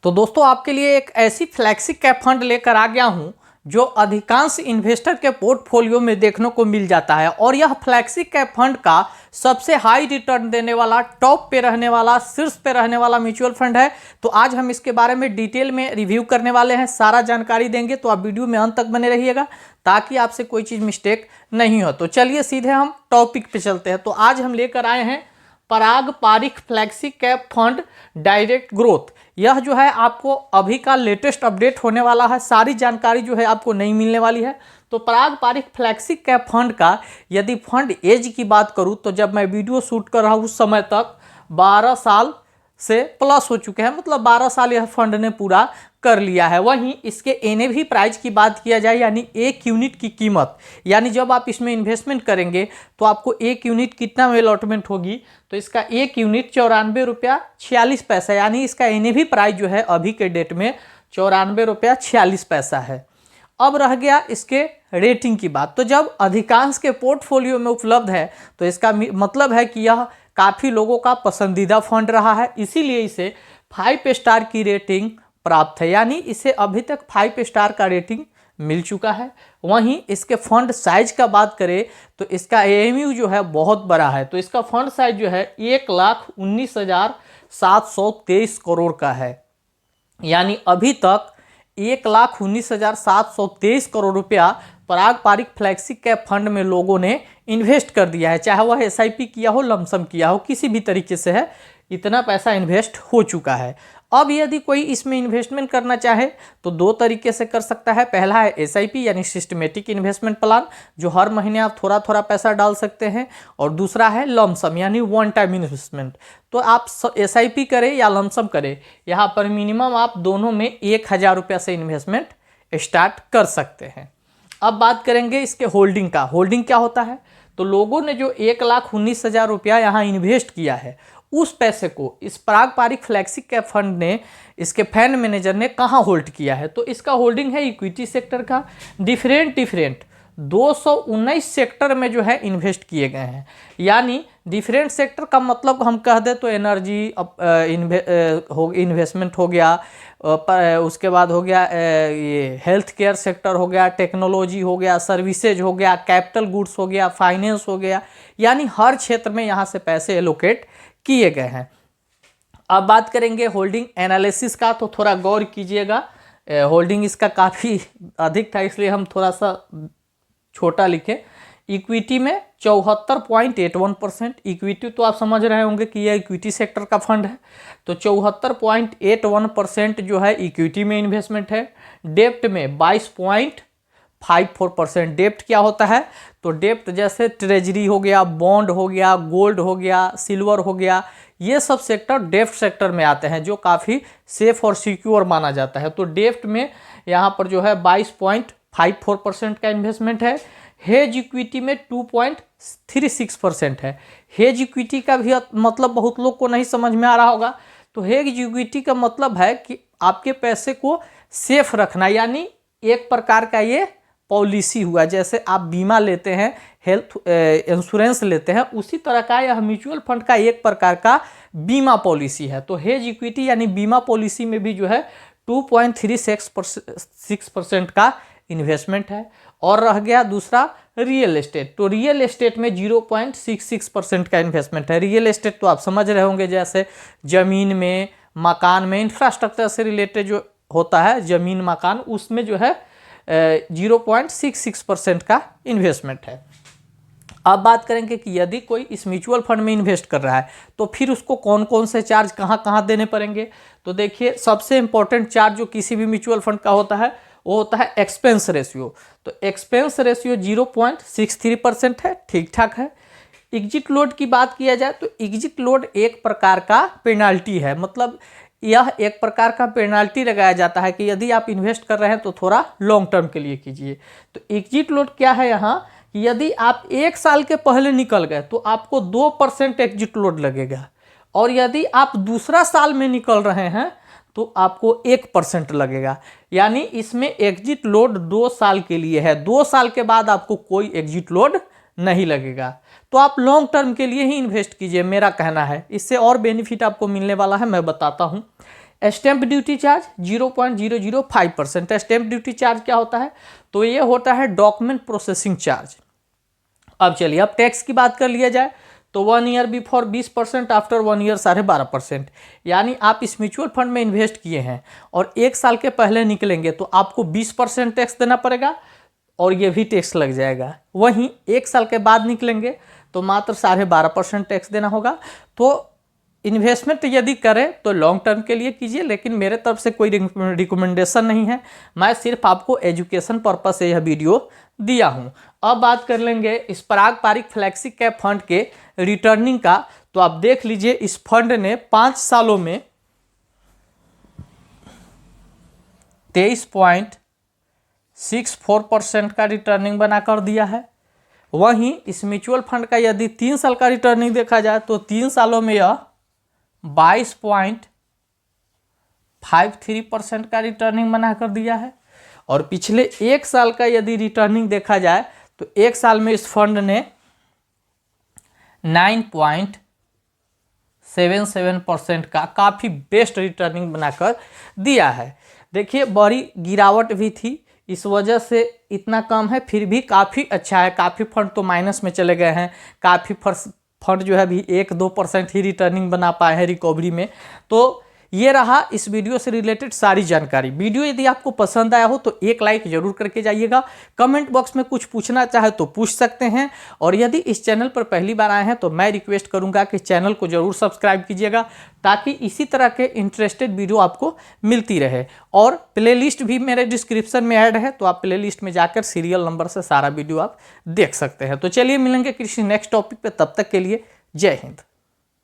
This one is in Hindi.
तो दोस्तों आपके लिए एक ऐसी फ्लैक्सी कैप फंड लेकर आ गया हूं जो अधिकांश इन्वेस्टर के पोर्टफोलियो में देखने को मिल जाता है और यह फ्लैक्सी कैप फंड का सबसे हाई रिटर्न देने वाला, टॉप पे रहने वाला, शीर्ष पे रहने वाला म्यूचुअल फंड है। तो आज हम इसके बारे में डिटेल में रिव्यू करने वाले हैं, सारा जानकारी देंगे। तो आप वीडियो में अंत तक बने रहिएगा ताकि आपसे कोई चीज़ मिस्टेक नहीं हो। तो चलिए सीधे हम टॉपिक पे चलते हैं। तो आज हम लेकर आए हैं Parag Parikh flexi cap fund direct growth. यह जो है आपको अभी का लेटेस्ट अपडेट होने वाला है, सारी जानकारी जो है आपको नहीं मिलने वाली है। तो पराग पारिख फ्लैक्सी कैप फंड का यदि फंड एज की बात करूं तो जब मैं वीडियो शूट कर रहा हूं उस समय तक 12 साल से प्लस हो चुके हैं, मतलब 12 साल यह फंड ने पूरा कर लिया है। वहीं इसके एनएवी प्राइस की बात किया जाए यानी एक यूनिट की कीमत, यानी जब आप इसमें इन्वेस्टमेंट करेंगे तो आपको एक यूनिट कितना में अलॉटमेंट होगी, तो इसका एक यूनिट 94 रुपया 46 पैसा, यानी इसका एनएवी प्राइस जो है अभी के डेट में 94 रुपया 46 पैसा है। अब रह गया इसके रेटिंग की बात। तो जब अधिकांश के पोर्टफोलियो में उपलब्ध है तो इसका मतलब है कि यह काफ़ी लोगों का पसंदीदा फंड रहा है, इसीलिए इसे 5 स्टार की रेटिंग प्राप्त है, यानी इसे अभी तक 5 स्टार का रेटिंग मिल चुका है। वहीं इसके फंड साइज का बात करें तो इसका एएमयू जो है बहुत बड़ा है। तो इसका फंड साइज जो है 1,19,723 करोड़ का है, यानी अभी तक 1,19,723 करोड़ रुपया पराग पारिख फ्लैक्सी कैप फंड में लोगों ने इन्वेस्ट कर दिया है, चाहे वह एसआईपी किया हो, लमसम किया हो, किसी भी तरीके से है, इतना पैसा इन्वेस्ट हो चुका है। अब यदि कोई इसमें इन्वेस्टमेंट करना चाहे तो दो तरीके से कर सकता है। पहला है एसआईपी यानी सिस्टमेटिक इन्वेस्टमेंट प्लान, जो हर महीने आप थोड़ा थोड़ा पैसा डाल सकते हैं, और दूसरा है लमसम यानी वन टाइम इन्वेस्टमेंट। तो आप एसआईपी करें या लमसम करें, यहाँ पर मिनिमम आप दोनों में 1,000 रुपया से इन्वेस्टमेंट स्टार्ट कर सकते हैं। अब बात करेंगे इसके होल्डिंग का। होल्डिंग क्या होता है, तो लोगों ने जो 1,19,000 रुपया यहाँ इन्वेस्ट किया है उस पैसे को इस पराग पारिख फ्लैक्सी कैप फंड ने, इसके फंड मैनेजर ने कहाँ होल्ड किया है, तो इसका होल्डिंग है इक्विटी सेक्टर का। डिफरेंट 219 सेक्टर में जो है इन्वेस्ट किए गए हैं, यानी डिफरेंट सेक्टर का मतलब हम कह दें तो एनर्जी इन्वेस्टमेंट हो गया, उसके बाद हो गया ये हेल्थ केयर सेक्टर हो गया, टेक्नोलॉजी हो गया, सर्विसेज हो गया, कैपिटल गुड्स हो गया, फाइनेंस हो गया, यानी हर क्षेत्र में यहाँ से पैसे एलोकेट किए गए हैं। अब बात करेंगे होल्डिंग एनालिसिस का, तो थोड़ा गौर कीजिएगा। होल्डिंग इसका काफ़ी अधिक था इसलिए हम थोड़ा सा छोटा लिखे। इक्विटी में 74.81%, इक्विटी तो आप समझ रहे होंगे कि यह इक्विटी सेक्टर का फंड है, तो 74.81% जो है इक्विटी में इन्वेस्टमेंट है। डेप्ट में 22.54%। डेप्ट क्या होता है, तो डेप्ट जैसे ट्रेजरी हो गया, बॉन्ड हो गया, गोल्ड हो गया, सिल्वर हो गया, ये सब सेक्टर डेप्ट सेक्टर में आते हैं जो काफ़ी सेफ और सिक्योर माना जाता है। तो डेप्ट में यहाँ पर जो है 22.54% का इन्वेस्टमेंट है। हेज इक्विटी में 2.36% है। हेज इक्विटी का भी मतलब बहुत लोग को नहीं समझ में आ रहा होगा। तो हेज इक्विटी का मतलब है कि आपके पैसे को सेफ रखना, यानी एक प्रकार का ये पॉलिसी हुआ, जैसे आप बीमा लेते हैं, हेल्थ इंश्योरेंस लेते हैं, उसी तरह का यह म्यूचुअल फंड का एक प्रकार का बीमा पॉलिसी है। तो हेज इक्विटी यानी बीमा पॉलिसी में भी जो है 2.36% का इन्वेस्टमेंट है। और रह गया दूसरा रियल एस्टेट। तो रियल एस्टेट में 0.66% का इन्वेस्टमेंट है। रियल एस्टेट तो आप समझ रहे होंगे, जैसे ज़मीन में, मकान में, इंफ्रास्ट्रक्चर से रिलेटेड जो होता है ज़मीन मकान, उसमें जो है 0.66% का इन्वेस्टमेंट है। अब बात करेंगे कि यदि कोई इस म्यूचुअल फंड में इन्वेस्ट कर रहा है तो फिर उसको कौन कौन से चार्ज कहाँ कहाँ देने पड़ेंगे। तो देखिए, सबसे इंपॉर्टेंट चार्ज जो किसी भी म्यूचुअल फंड का होता है वो होता है एक्सपेंस रेशियो। तो एक्सपेंस रेशियो 0.63% है, ठीक ठाक है। एग्जिट लोड की बात किया जाए तो एग्जिट लोड एक प्रकार का पेनाल्टी है, मतलब यह एक प्रकार का पेनाल्टी लगाया जाता है कि यदि आप इन्वेस्ट कर रहे हैं तो थोड़ा लॉन्ग टर्म के लिए कीजिए। तो एग्जिट लोड क्या है यहाँ, यदि आप 1 साल के पहले निकल गए तो आपको 2% एग्जिट लोड लगेगा, और यदि आप दूसरा साल में निकल रहे हैं तो आपको 1% लगेगा, यानी इसमें एग्जिट लोड 2 साल के लिए है। 2 साल के बाद आपको कोई एग्जिट लोड नहीं लगेगा। तो आप लॉन्ग टर्म के लिए ही इन्वेस्ट कीजिए, मेरा कहना है। इससे और बेनिफिट आपको मिलने वाला है, मैं बताता हूँ। Stamp duty charge 0.005%। Stamp duty charge क्या होता है? तो ये होता है डॉक्यूमेंट प्रोसेसिंग चार्ज। अब चलिए, अब टैक्स की बात कर लिया जाए तो 1 ईयर बिफोर 20%, आफ्टर 1 ईयर 12.5%। यानी आप इस म्यूचुअल फंड में इन्वेस्ट किए हैं और 1 साल के पहले निकलेंगे तो आपको 20% टैक्स देना पड़ेगा और ये भी टैक्स लग जाएगा। वहीं 1 साल के बाद निकलेंगे तो मात्र 12.5% टैक्स देना होगा। तो इन्वेस्टमेंट यदि करें तो लॉन्ग टर्म के लिए कीजिए, लेकिन मेरे तरफ से कोई रिकमेंडेशन नहीं है, मैं सिर्फ आपको एजुकेशन पर्पज से यह वीडियो दिया हूं। अब बात कर लेंगे इस पराग पारिक फ्लैक्सी कैप फंड के रिटर्निंग का। तो आप देख लीजिए, इस फंड ने 5 सालों में 23.64% का रिटर्निंग बनाकर दिया है। वहीं इस म्यूचुअल फंड का यदि 3 साल का रिटर्निंग देखा जाए तो 3 सालों में यह 22.53% का रिटर्निंग बनाकर दिया है। और पिछले 1 साल का यदि रिटर्निंग देखा जाए तो 1 साल में इस फंड ने 9.77% का काफ़ी बेस्ट रिटर्निंग बनाकर दिया है। देखिए, बड़ी गिरावट भी थी, इस वजह से इतना कम है, फिर भी काफ़ी अच्छा है। काफ़ी फंड तो माइनस में चले गए हैं, काफ़ी फंड जो है अभी 1-2% ही रिटर्निंग बना पाए हैं रिकवरी में। तो ये रहा इस वीडियो से रिलेटेड सारी जानकारी। वीडियो यदि आपको पसंद आया हो तो एक लाइक जरूर करके जाइएगा। कमेंट बॉक्स में कुछ पूछना चाहे तो पूछ सकते हैं, और यदि इस चैनल पर पहली बार आए हैं तो मैं रिक्वेस्ट करूंगा कि चैनल को जरूर सब्सक्राइब कीजिएगा, ताकि इसी तरह के इंटरेस्टेड वीडियो आपको मिलती रहे। और प्लेलिस्ट भी मेरे डिस्क्रिप्शन में ऐड है, तो आप प्लेलिस्ट में जाकर सीरियल नंबर से सारा वीडियो आप देख सकते हैं। तो चलिए मिलेंगे किसी नेक्स्ट टॉपिक पे, तब तक के लिए जय हिंद।